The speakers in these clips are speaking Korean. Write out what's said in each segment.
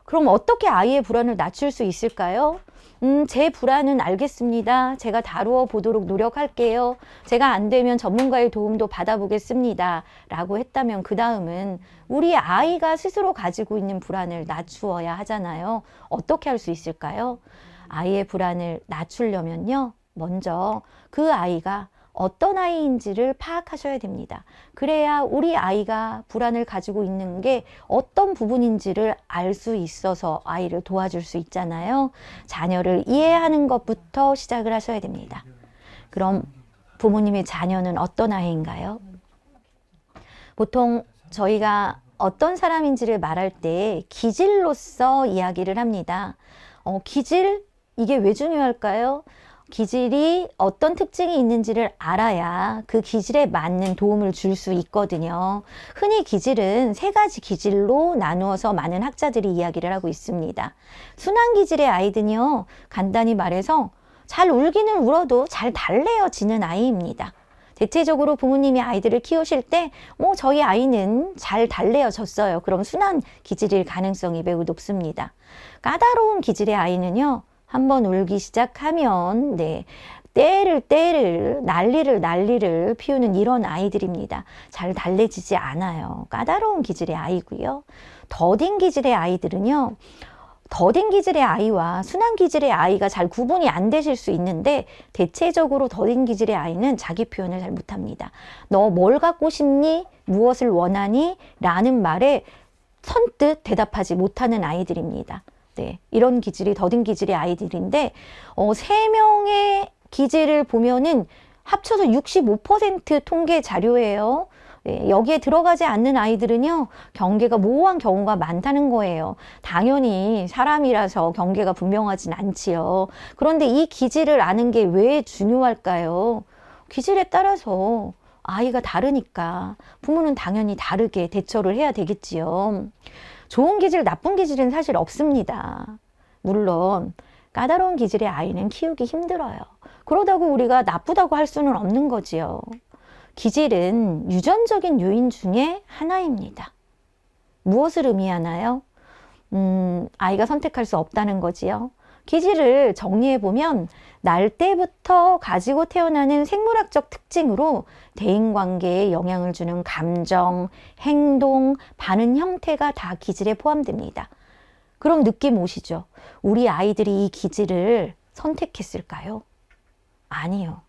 그럼 어떻게 아이의 불안을 낮출 수 있을까요? 제 불안은 알겠습니다. 제가 다루어 보도록 노력할게요. 제가 안 되면 전문가의 도움도 받아보겠습니다. 라고 했다면 그 다음은 우리 아이가 스스로 가지고 있는 불안을 낮추어야 하잖아요. 어떻게 할 수 있을까요? 아이의 불안을 낮추려면요. 먼저 그 아이가 어떤 아이인지를 파악하셔야 됩니다. 그래야 우리 아이가 불안을 가지고 있는 게 어떤 부분인지를 알 수 있어서 아이를 도와줄 수 있잖아요. 자녀를 이해하는 것부터 시작을 하셔야 됩니다. 그럼 부모님의 자녀는 어떤 아이인가요? 보통 저희가 어떤 사람인지를 말할 때 기질로서 이야기를 합니다. 기질? 이게 왜 중요할까요? 기질이 어떤 특징이 있는지를 알아야 그 기질에 맞는 도움을 줄 수 있거든요. 흔히 기질은 세 가지 기질로 나누어서 많은 학자들이 이야기를 하고 있습니다. 순한 기질의 아이들은요, 간단히 말해서 잘 울기는 울어도 잘 달래어지는 아이입니다. 대체적으로 부모님이 아이들을 키우실 때 저희 아이는 잘 달래어졌어요. 그럼 순한 기질일 가능성이 매우 높습니다. 까다로운 기질의 아이는요, 한번 울기 시작하면 때를 난리를 피우는 이런 아이들입니다. 잘 달래지지 않아요. 까다로운 기질의 아이고요. 더딘 기질의 아이들은요, 더딘 기질의 아이와 순한 기질의 아이가 잘 구분이 안 되실 수 있는데 대체적으로 더딘 기질의 아이는 자기 표현을 잘 못합니다. 너 뭘 갖고 싶니? 무엇을 원하니? 라는 말에 선뜻 대답하지 못하는 아이들입니다. 이런 기질이 더딘 기질의 아이들인데 3명의 기질을 보면은 합쳐서 65% 통계 자료예요. 여기에 들어가지 않는 아이들은요, 경계가 모호한 경우가 많다는 거예요. 당연히 사람이라서 경계가 분명하진 않지요. 그런데 이 기질을 아는 게 왜 중요할까요? 기질에 따라서 아이가 다르니까 부모는 당연히 다르게 대처를 해야 되겠지요. 좋은 기질, 나쁜 기질은 사실 없습니다. 물론 까다로운 기질의 아이는 키우기 힘들어요. 그러다고 우리가 나쁘다고 할 수는 없는 거지요. 기질은 유전적인 요인 중에 하나입니다. 무엇을 의미하나요? 아이가 선택할 수 없다는 거지요. 기질을 정리해보면 날 때부터 가지고 태어나는 생물학적 특징으로 대인관계에 영향을 주는 감정, 행동, 반응 형태가 다 기질에 포함됩니다. 그럼 느낌 오시죠? 우리 아이들이 이 기질을 선택했을까요? 아니요.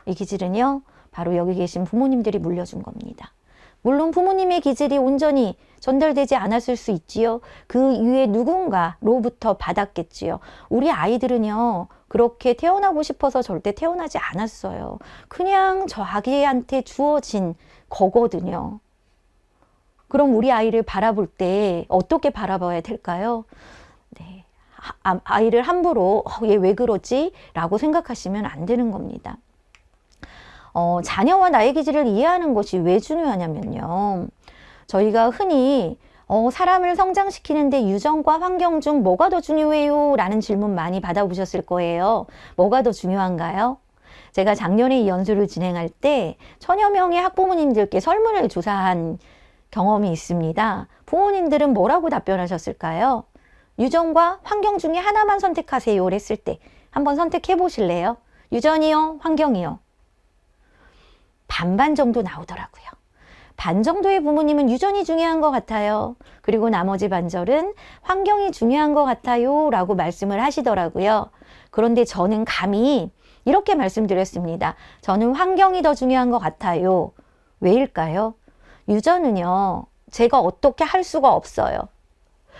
이 기질은요, 바로 여기 계신 부모님들이 물려준 겁니다. 물론 부모님의 기질이 온전히 전달되지 않았을 수 있지요. 그 이후에 누군가로부터 받았겠지요. 우리 아이들은요, 그렇게 태어나고 싶어서 절대 태어나지 않았어요. 그냥 자기한테 주어진 거거든요. 그럼 우리 아이를 바라볼 때 어떻게 바라봐야 될까요? 아이를 함부로 얘 왜 그러지? 라고 생각하시면 안 되는 겁니다. 자녀와 나의 기질을 이해하는 것이 왜 중요하냐면요. 저희가 흔히 사람을 성장시키는데 유전과 환경 중 뭐가 더 중요해요? 라는 질문 많이 받아보셨을 거예요. 뭐가 더 중요한가요? 제가 작년에 이 연수를 진행할 때 1000여 명의 학부모님들께 설문을 조사한 경험이 있습니다. 부모님들은 뭐라고 답변하셨을까요? 유전과 환경 중에 하나만 선택하세요 했을 때 한번 선택해 보실래요? 유전이요? 환경이요? 반반 정도 나오더라고요. 반 정도의 부모님은 유전이 중요한 것 같아요. 그리고 나머지 반절은 환경이 중요한 것 같아요 라고 말씀을 하시더라고요. 그런데 저는 감히 이렇게 말씀드렸습니다. 저는 환경이 더 중요한 것 같아요. 왜일까요? 유전은요, 제가 어떻게 할 수가 없어요.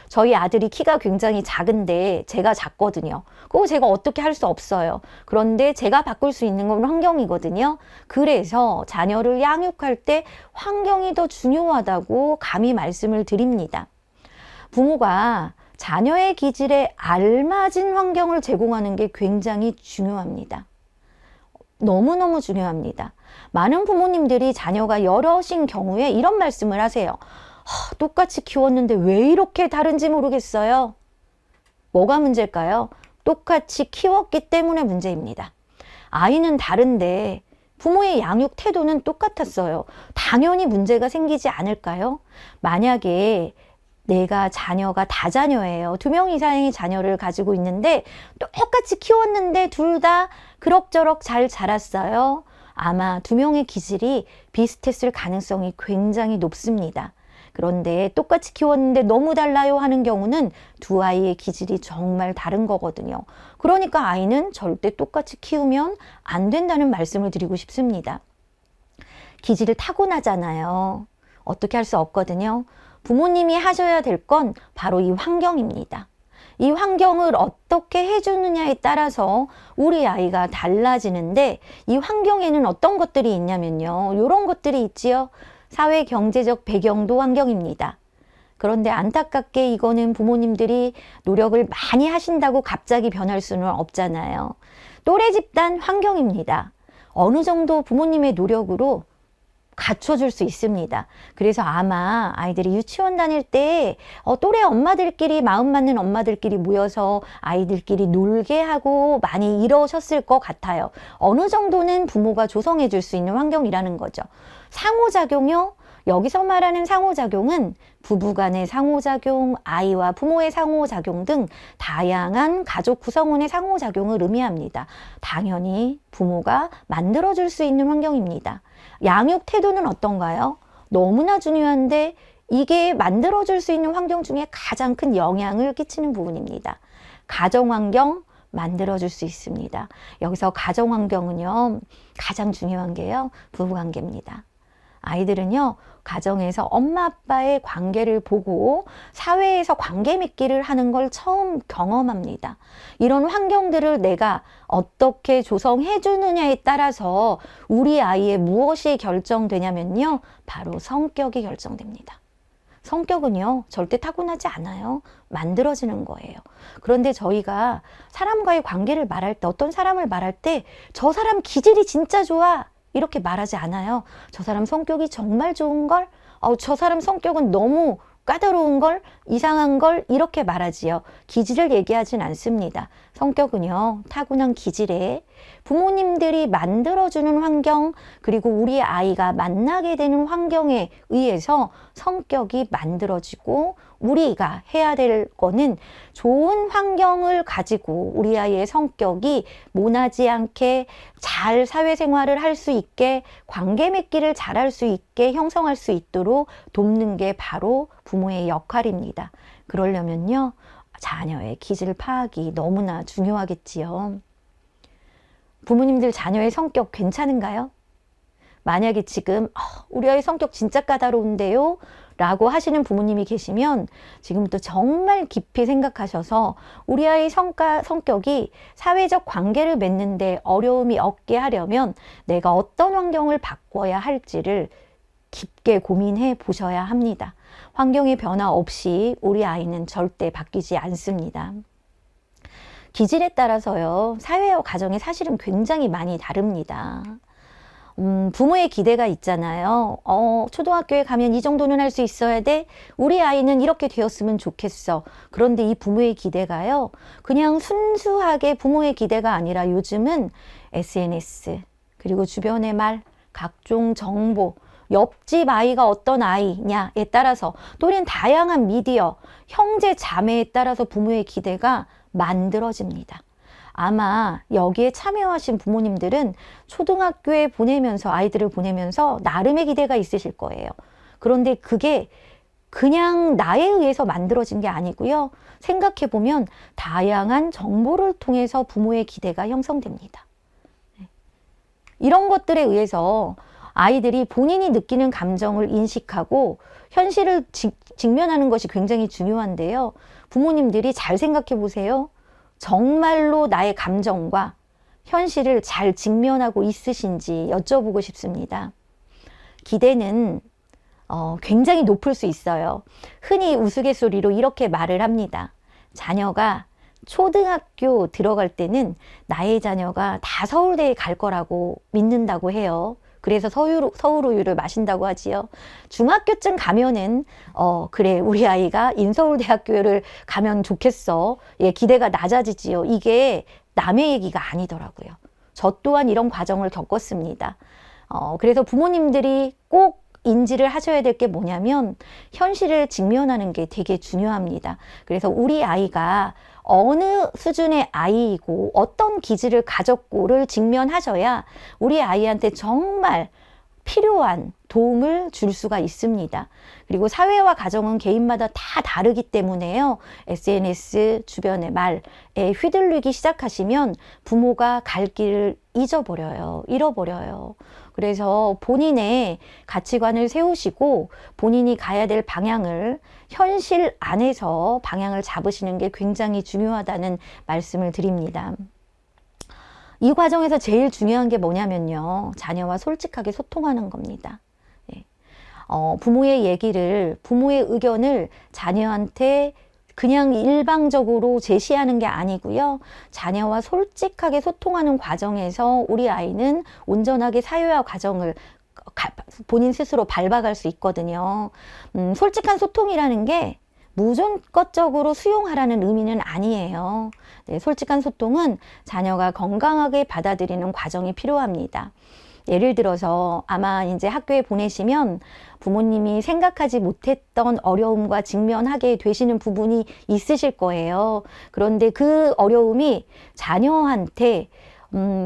저희 아들이 키가 굉장히 작은데 제가 작거든요. 그거 제가 어떻게 할 수 없어요. 그런데 제가 바꿀 수 있는 건 환경이거든요. 그래서 자녀를 양육할 때 환경이 더 중요하다고 감히 말씀을 드립니다. 부모가 자녀의 기질에 알맞은 환경을 제공하는 게 굉장히 중요합니다. 너무너무 중요합니다. 많은 부모님들이 자녀가 여럿인 경우에 이런 말씀을 하세요. 똑같이 키웠는데 왜 이렇게 다른지 모르겠어요. 뭐가 문제일까요? 똑같이 키웠기 때문에 문제입니다. 아이는 다른데 부모의 양육 태도는 똑같았어요. 당연히 문제가 생기지 않을까요? 만약에 내가 자녀가 다자녀예요. 2명 이상의 자녀를 가지고 있는데 똑같이 키웠는데 둘 다 그럭저럭 잘 자랐어요. 아마 2명의 기질이 비슷했을 가능성이 굉장히 높습니다. 그런데 똑같이 키웠는데 너무 달라요 하는 경우는 두 아이의 기질이 정말 다른 거거든요. 그러니까 아이는 절대 똑같이 키우면 안 된다는 말씀을 드리고 싶습니다. 기질을 타고나잖아요. 어떻게 할 수 없거든요. 부모님이 하셔야 될 건 바로 이 환경입니다. 이 환경을 어떻게 해주느냐에 따라서 우리 아이가 달라지는데, 이 환경에는 어떤 것들이 있냐면요. 이런 것들이 있지요. 사회 경제적 배경도 환경입니다. 그런데 안타깝게 이거는 부모님들이 노력을 많이 하신다고 갑자기 변할 수는 없잖아요. 또래 집단 환경입니다. 어느 정도 부모님의 노력으로 갖춰줄 수 있습니다. 그래서 아마 아이들이 유치원 다닐 때 또래 엄마들끼리, 마음 맞는 엄마들끼리 모여서 아이들끼리 놀게 하고 많이 이러셨을 것 같아요. 어느 정도는 부모가 조성해 줄 수 있는 환경이라는 거죠. 상호작용요? 여기서 말하는 상호작용은 부부 간의 상호작용, 아이와 부모의 상호작용 등 다양한 가족 구성원의 상호작용을 의미합니다. 당연히 부모가 만들어줄 수 있는 환경입니다. 양육 태도는 어떤가요? 너무나 중요한데 이게 만들어줄 수 있는 환경 중에 가장 큰 영향을 끼치는 부분입니다. 가정환경 만들어줄 수 있습니다. 여기서 가정환경은요, 가장 중요한 게요, 부부관계입니다. 아이들은요, 가정에서 엄마 아빠의 관계를 보고 사회에서 관계 맺기를 하는 걸 처음 경험합니다. 이런 환경들을 내가 어떻게 조성해 주느냐에 따라서 우리 아이의 무엇이 결정되냐면요, 바로 성격이 결정됩니다. 성격은요, 절대 타고나지 않아요. 만들어지는 거예요. 그런데 저희가 사람과의 관계를 말할 때, 어떤 사람을 말할 때 저 사람 기질이 진짜 좋아, 이렇게 말하지 않아요. 저 사람 성격이 정말 좋은걸? 저 사람 성격은 너무 까다로운걸? 이상한걸? 이렇게 말하지요. 기질을 얘기하진 않습니다. 성격은요, 타고난 기질에 부모님들이 만들어주는 환경, 그리고 우리 아이가 만나게 되는 환경에 의해서 성격이 만들어지고, 우리가 해야 될 거는 좋은 환경을 가지고 우리 아이의 성격이 모나지 않게 잘 사회생활을 할 수 있게, 관계 맺기를 잘할 수 있게 형성할 수 있도록 돕는 게 바로 부모의 역할입니다. 그러려면요, 자녀의 기질 파악이 너무나 중요하겠지요. 부모님들 자녀의 성격 괜찮은가요? 만약에 지금 우리 아이 성격 진짜 까다로운데요? 라고 하시는 부모님이 계시면 지금부터 정말 깊이 생각하셔서 우리 아이 성격이 사회적 관계를 맺는데 어려움이 없게 하려면 내가 어떤 환경을 바꿔야 할지를 깊게 고민해 보셔야 합니다. 환경의 변화 없이 우리 아이는 절대 바뀌지 않습니다. 기질에 따라서요, 사회와 가정이 사실은 굉장히 많이 다릅니다. 부모의 기대가 있잖아요. 초등학교에 가면 이 정도는 할 수 있어야 돼. 우리 아이는 이렇게 되었으면 좋겠어. 그런데 이 부모의 기대가요, 그냥 순수하게 부모의 기대가 아니라 요즘은 SNS, 그리고 주변의 말, 각종 정보, 옆집 아이가 어떤 아이냐에 따라서, 또는 다양한 미디어, 형제 자매에 따라서 부모의 기대가 만들어집니다. 아마 여기에 참여하신 부모님들은 초등학교에 보내면서, 아이들을 보내면서 나름의 기대가 있으실 거예요. 그런데 그게 그냥 나에 의해서 만들어진 게 아니고요. 생각해보면 다양한 정보를 통해서 부모의 기대가 형성됩니다. 이런 것들에 의해서 아이들이 본인이 느끼는 감정을 인식하고 현실을 직면하는 것이 굉장히 중요한데요. 부모님들이 잘 생각해 보세요. 정말로 나의 감정과 현실을 잘 직면하고 있으신지 여쭤보고 싶습니다. 기대는 굉장히 높을 수 있어요. 흔히 우스갯소리로 이렇게 말을 합니다. 자녀가 초등학교 들어갈 때는 나의 자녀가 다 서울대에 갈 거라고 믿는다고 해요. 그래서 서울우유를 마신다고 하지요. 중학교쯤 가면은 그래, 우리 아이가 인서울대학교를 가면 좋겠어. 예, 기대가 낮아지지요. 이게 남의 얘기가 아니더라고요. 저 또한 이런 과정을 겪었습니다. 그래서 부모님들이 꼭 인지를 하셔야 될 게 뭐냐면 현실을 직면하는 게 되게 중요합니다. 그래서 우리 아이가 어느 수준의 아이이고 어떤 기질을 가졌고를 직면하셔야 우리 아이한테 정말 필요한 도움을 줄 수가 있습니다. 그리고 사회와 가정은 개인마다 다 다르기 때문에요. SNS 주변의 말에 휘둘리기 시작하시면 부모가 갈 길을 잃어버려요. 그래서 본인의 가치관을 세우시고 본인이 가야 될 방향을 현실 안에서 방향을 잡으시는 게 굉장히 중요하다는 말씀을 드립니다. 이 과정에서 제일 중요한 게 뭐냐면요. 자녀와 솔직하게 소통하는 겁니다. 부모의 의견을 자녀한테 그냥 일방적으로 제시하는 게 아니고요. 자녀와 솔직하게 소통하는 과정에서 우리 아이는 온전하게 사회와 가정을 본인 스스로 밟아갈 수 있거든요. 솔직한 소통이라는 게 무조건적으로 수용하라는 의미는 아니에요. 네, 솔직한 소통은 자녀가 건강하게 받아들이는 과정이 필요합니다. 예를 들어서 아마 이제 학교에 보내시면 부모님이 생각하지 못했던 어려움과 직면하게 되시는 부분이 있으실 거예요. 그런데 그 어려움이 자녀한테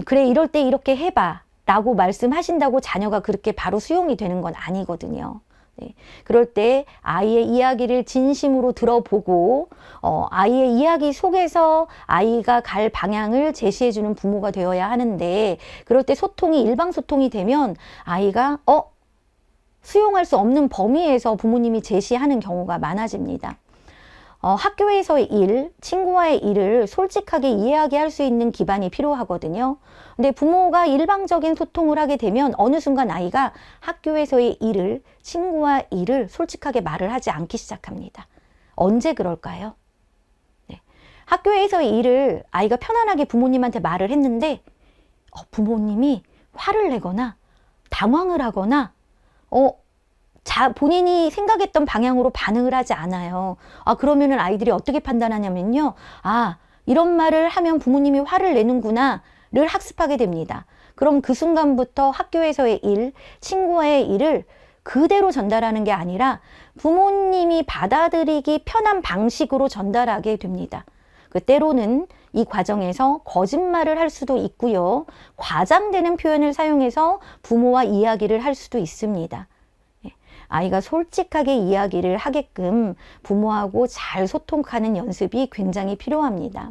그래 이럴 때 이렇게 해봐 라고 말씀하신다고 자녀가 그렇게 바로 수용이 되는 건 아니거든요. 네. 그럴 때 아이의 이야기를 진심으로 들어보고 아이의 이야기 속에서 아이가 갈 방향을 제시해주는 부모가 되어야 하는데 그럴 때 소통이 일방소통이 되면 아이가 수용할 수 없는 범위에서 부모님이 제시하는 경우가 많아집니다. 학교에서의 일, 친구와의 일을 솔직하게 이야기할 수 있는 기반이 필요하거든요. 근데 부모가 일방적인 소통을 하게 되면 어느 순간 아이가 학교에서의 일을, 친구와 일을 솔직하게 말을 하지 않기 시작합니다. 언제 그럴까요? 네. 학교에서의 일을 아이가 편안하게 부모님한테 말을 했는데 부모님이 화를 내거나 당황을 하거나 본인이 생각했던 방향으로 반응을 하지 않아요. 그러면은 아이들이 어떻게 판단하냐면요. 이런 말을 하면 부모님이 화를 내는구나를 학습하게 됩니다. 그럼 그 순간부터 학교에서의 일, 친구와의 일을 그대로 전달하는 게 아니라 부모님이 받아들이기 편한 방식으로 전달하게 됩니다. 때로는 이 과정에서 거짓말을 할 수도 있고요. 과장되는 표현을 사용해서 부모와 이야기를 할 수도 있습니다. 아이가 솔직하게 이야기를 하게끔 부모하고 잘 소통하는 연습이 굉장히 필요합니다.